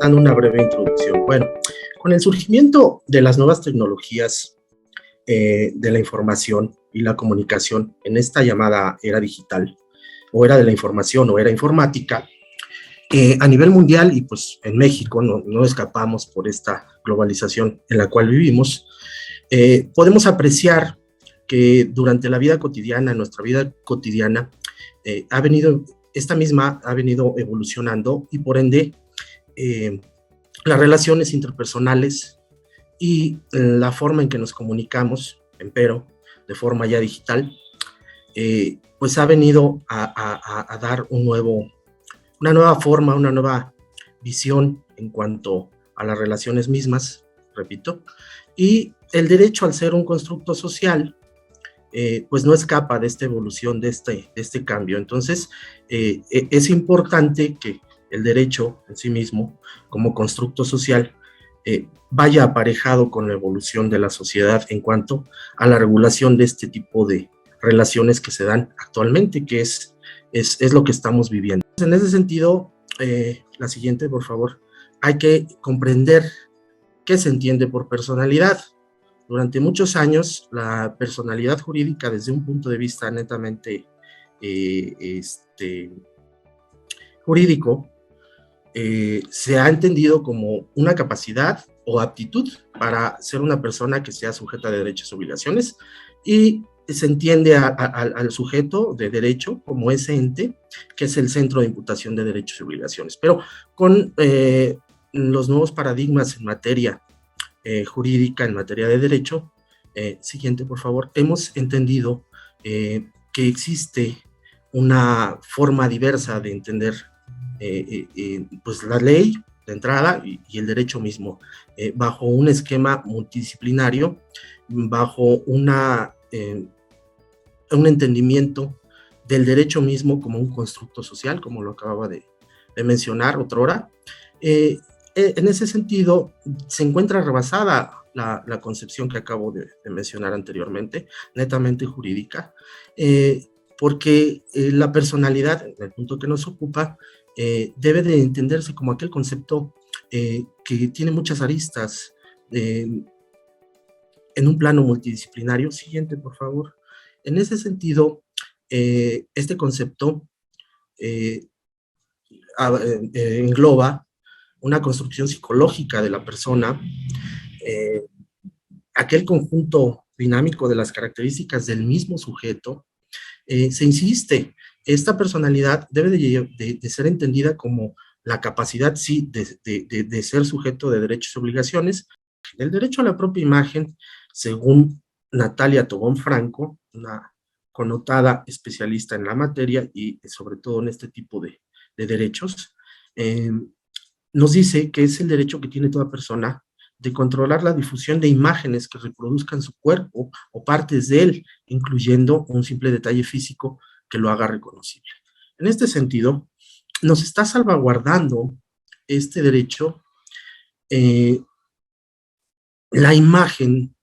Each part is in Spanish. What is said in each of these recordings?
dando una breve introducción. Bueno, con el surgimiento de las nuevas tecnologías de la información y la comunicación en esta llamada era digital, o era de la información, o era informática, a nivel mundial y pues en México no escapamos por esta globalización en la cual vivimos, podemos apreciar que durante la vida cotidiana, nuestra vida cotidiana, esta misma ha venido evolucionando y por ende las relaciones interpersonales y la forma en que nos comunicamos, empero, de forma ya digital, pues ha venido a dar una nueva forma, una nueva visión en cuanto a las relaciones mismas, repito, y el derecho al ser un constructo social, pues no escapa de esta evolución, de este cambio. Entonces, es importante que el derecho en sí mismo, como constructo social, vaya aparejado con la evolución de la sociedad en cuanto a la regulación de este tipo de relaciones que se dan actualmente, que es lo que estamos viviendo. En ese sentido, la siguiente, por favor, hay que comprender qué se entiende por personalidad. Durante muchos años, la personalidad jurídica, desde un punto de vista netamente jurídico, se ha entendido como una capacidad o aptitud para ser una persona que sea sujeta de derechos y obligaciones, y se entiende al sujeto de derecho como ese ente que es el centro de imputación de derechos y obligaciones. Pero con los nuevos paradigmas en materia jurídica, en materia de derecho, siguiente por favor, hemos entendido que existe una forma diversa de entender pues la ley de entrada y el derecho mismo, bajo un esquema multidisciplinario, bajo un entendimiento del derecho mismo como un constructo social, como lo acababa de mencionar otrora. En ese sentido, se encuentra rebasada la concepción que acabo de mencionar anteriormente, netamente jurídica, porque la personalidad, en el punto que nos ocupa, debe de entenderse como aquel concepto que tiene muchas aristas en un plano multidisciplinario. Siguiente, por favor. En ese sentido, este concepto engloba una construcción psicológica de la persona, aquel conjunto dinámico de las características del mismo sujeto. Se insiste, esta personalidad debe de ser entendida como la capacidad, sí, de ser sujeto de derechos y obligaciones. El derecho a la propia imagen, según Natalia Tobón Franco, una connotada especialista en la materia y sobre todo en este tipo de derechos, nos dice que es el derecho que tiene toda persona de controlar la difusión de imágenes que reproduzcan su cuerpo o partes de él, incluyendo un simple detalle físico que lo haga reconocible. En este sentido, nos está salvaguardando este derecho la imagen,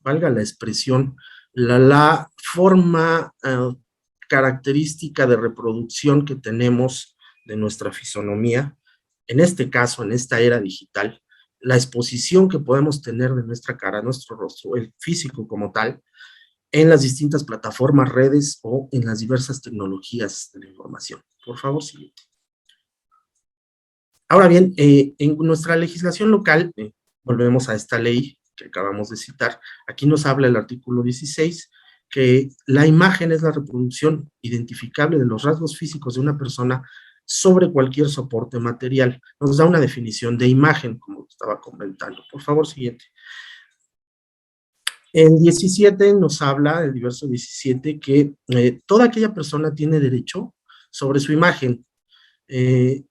valga la expresión, la forma característica de reproducción que tenemos de nuestra fisonomía, en este caso, en esta era digital, la exposición que podemos tener de nuestra cara, nuestro rostro, el físico como tal, en las distintas plataformas, redes o en las diversas tecnologías de la información. Por favor, siguiente. Ahora bien, en nuestra legislación local, volvemos a esta ley que acabamos de citar, aquí nos habla el artículo 16, que la imagen es la reproducción identificable de los rasgos físicos de una persona sobre cualquier soporte material. Nos da una definición de imagen, como estaba comentando. Por favor, siguiente. El 17 nos habla, el diverso 17, que toda aquella persona tiene derecho sobre su imagen. Es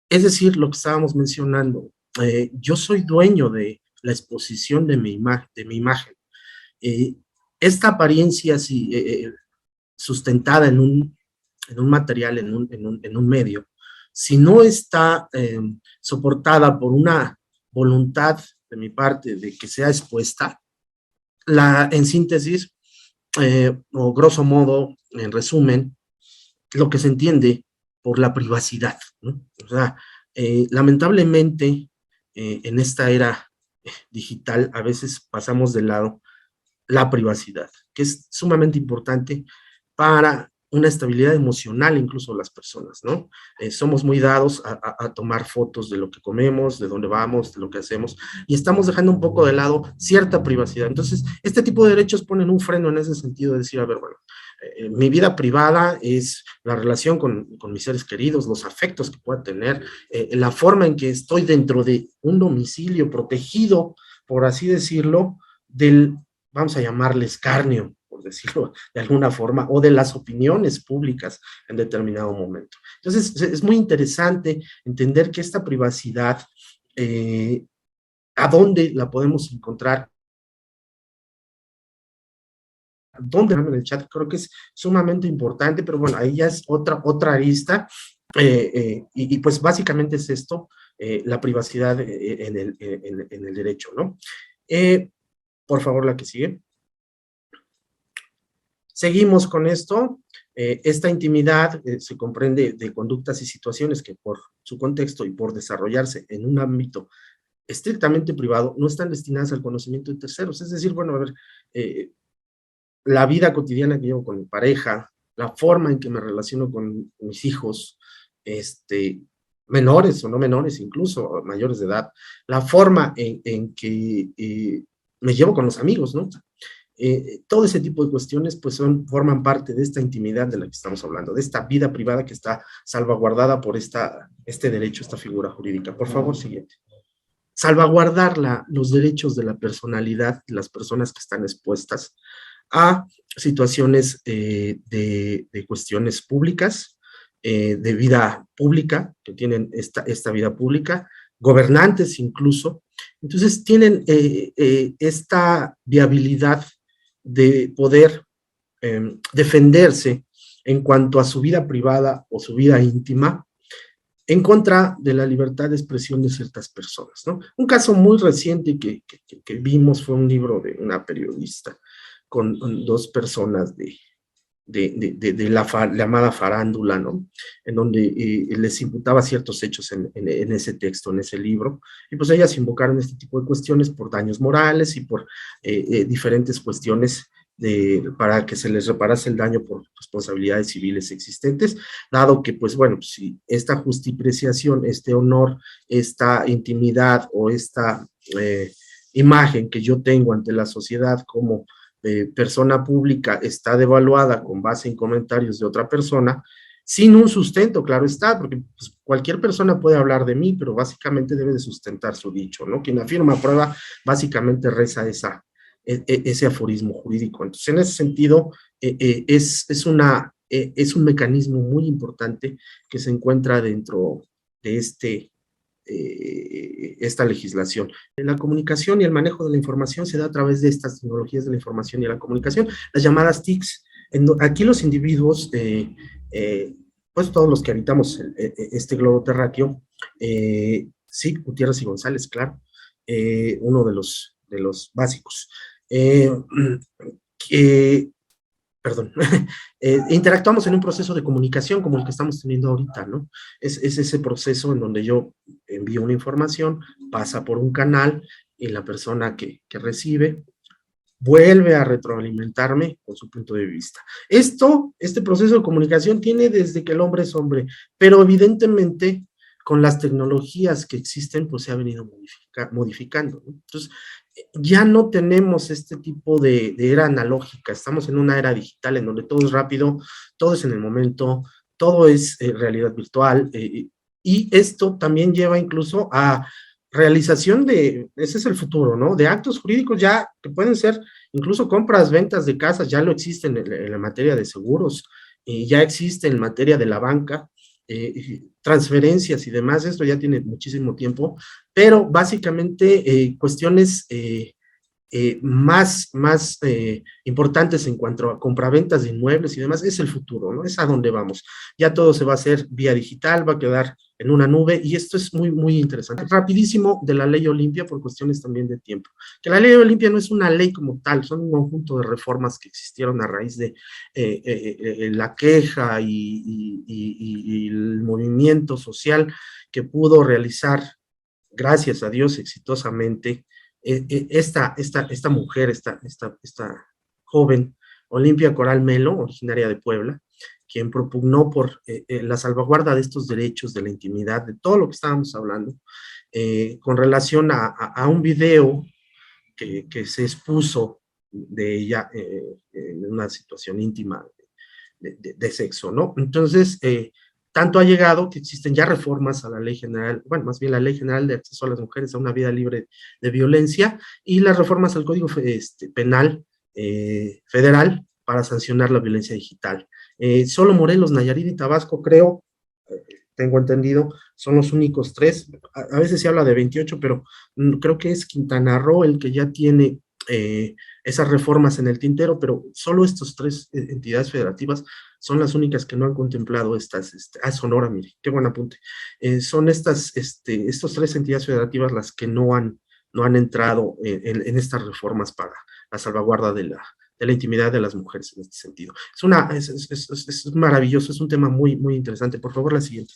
decir, lo que estábamos mencionando, yo soy dueño de la exposición de mi imagen. Esta apariencia sustentada en un material, en un medio, si no está soportada por una voluntad de mi parte de que sea expuesta, en síntesis, o grosso modo, en resumen, lo que se entiende por la privacidad, ¿no? O sea, lamentablemente, en esta era digital, a veces pasamos de lado la privacidad, que es sumamente importante para una estabilidad emocional incluso de las personas, ¿no? Somos muy dados a tomar fotos de lo que comemos, de dónde vamos, de lo que hacemos, y estamos dejando un poco de lado cierta privacidad. Entonces, este tipo de derechos ponen un freno en ese sentido de decir, a ver, bueno, mi vida privada es la relación con mis seres queridos, los afectos que pueda tener, la forma en que estoy dentro de un domicilio protegido, por así decirlo, del, vamos a llamarle escarnio, por decirlo de alguna forma, o de las opiniones públicas en determinado momento. Entonces, es muy interesante entender que esta privacidad, ¿a dónde la podemos encontrar? ¿Dónde en el chat? Creo que es sumamente importante, pero bueno, ahí ya es otra arista, y pues básicamente es esto, la privacidad en el derecho, ¿no? Por favor, la que sigue. Seguimos con esto. Esta intimidad se comprende de conductas y situaciones que por su contexto y por desarrollarse en un ámbito estrictamente privado no están destinadas al conocimiento de terceros. Es decir, bueno, a ver, eh, la vida cotidiana que llevo con mi pareja, la forma en que me relaciono con mis hijos, este, menores o no menores, incluso mayores de edad, la forma en que me llevo con los amigos, ¿no? Todo ese tipo de cuestiones pues forman parte de esta intimidad de la que estamos hablando, de esta vida privada que está salvaguardada por este derecho, esta figura jurídica. Por favor, siguiente. Salvaguardar los derechos de la personalidad de las personas que están expuestas a situaciones de cuestiones públicas, de vida pública, que tienen esta vida pública, gobernantes incluso. Entonces tienen esta viabilidad de poder defenderse en cuanto a su vida privada o su vida íntima, en contra de la libertad de expresión de ciertas personas, ¿no? Un caso muy reciente que vimos fue un libro de una periodista con dos personas de la llamada farándula, ¿no? En donde les imputaba ciertos hechos en ese texto, en ese libro, y pues ellas invocaron este tipo de cuestiones por daños morales y por diferentes cuestiones para que se les reparase el daño por responsabilidades civiles existentes, dado que, pues bueno, si esta justipreciación, este honor, esta intimidad o esta imagen que yo tengo ante la sociedad como persona pública está devaluada con base en comentarios de otra persona, sin un sustento, claro está, porque pues, cualquier persona puede hablar de mí, pero básicamente debe de sustentar su dicho, ¿no? Quien afirma prueba, básicamente reza ese aforismo jurídico. Entonces, en ese sentido, es un mecanismo muy importante que se encuentra dentro de esta legislación. La comunicación y el manejo de la información se da a través de estas tecnologías de la información y la comunicación, las llamadas TICs. Aquí los individuos, pues todos los que habitamos este globo terráqueo, sí, Gutiérrez y González, claro, uno de los básicos. Eh, perdón, interactuamos en un proceso de comunicación como el que estamos teniendo ahorita, ¿no? Es ese proceso en donde yo envío una información, pasa por un canal y la persona que recibe vuelve a retroalimentarme con su punto de vista. Este proceso de comunicación tiene desde que el hombre es hombre, pero evidentemente con las tecnologías que existen, pues se ha venido modificando, ¿no? Entonces, ya no tenemos este tipo de era analógica, estamos en una era digital en donde todo es rápido, todo es en el momento, todo es realidad virtual, y esto también lleva incluso a realización ese es el futuro, ¿no? De actos jurídicos ya que pueden ser incluso compras, ventas de casas, ya lo existen en la materia de seguros, ya existe en materia de la banca, transferencias y demás, esto ya tiene muchísimo tiempo, pero básicamente cuestiones más importantes en cuanto a compraventas de inmuebles y demás, es el futuro, ¿no? Es a donde vamos. Ya todo se va a hacer vía digital, va a quedar en una nube y esto es muy interesante. Rapidísimo de la ley Olimpia por cuestiones también de tiempo. Que la ley Olimpia no es una ley como tal, son un conjunto de reformas que existieron a raíz de la queja y el movimiento social que pudo realizar gracias a Dios, exitosamente, esta mujer, esta joven, Olimpia Coral Melo, originaria de Puebla, quien propugnó por la salvaguarda de estos derechos, de la intimidad, de todo lo que estábamos hablando, con relación a un video que se expuso de ella en una situación íntima de sexo, ¿no? Entonces, tanto ha llegado que existen ya reformas a la Ley General, bueno, más bien la Ley General de Acceso a las Mujeres a una Vida Libre de Violencia y las reformas al Código Penal Federal para sancionar la violencia digital. Solo Morelos, Nayarit y Tabasco, creo, tengo entendido, son los únicos tres. A veces se habla de 28, pero creo que es Quintana Roo el que ya tiene esas reformas en el tintero, pero solo estos tres entidades federativas son las únicas que no han contemplado estas, Sonora, mire, qué buen apunte, son estos tres entidades federativas las que no han entrado en estas reformas para la salvaguarda de la intimidad de las mujeres en este sentido. Es maravilloso, es un tema muy, muy interesante. Por favor, la siguiente.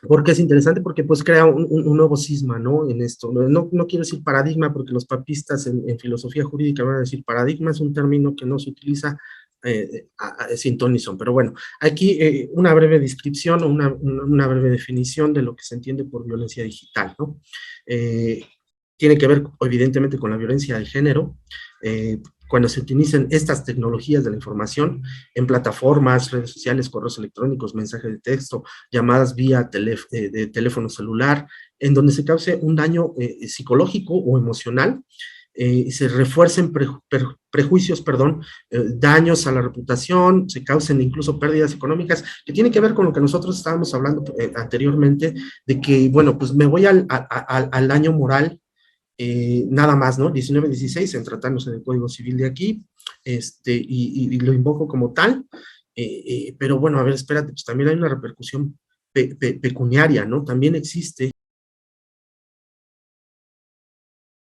¿Por qué es interesante? Porque pues crea un nuevo cisma, ¿no? En esto. No quiero decir paradigma, porque los papistas en filosofía jurídica van a decir paradigma es un término que no se utiliza sin ton ni son. Pero bueno, aquí una breve descripción o una breve definición de lo que se entiende por violencia digital, ¿no? Tiene que ver evidentemente con la violencia de género, cuando se utilizan estas tecnologías de la información en plataformas, redes sociales, correos electrónicos, mensajes de texto, llamadas vía de teléfono celular, en donde se cause un daño psicológico o emocional, se refuercen prejuicios, perdón, daños a la reputación, se causen incluso pérdidas económicas, que tiene que ver con lo que nosotros estábamos hablando anteriormente, de que, bueno, pues me voy al daño moral, nada más, ¿no? 1916, en tratándose del Código Civil de aquí, y lo invoco como tal, pero bueno, a ver, espérate, pues también hay una repercusión pecuniaria, ¿no? También existe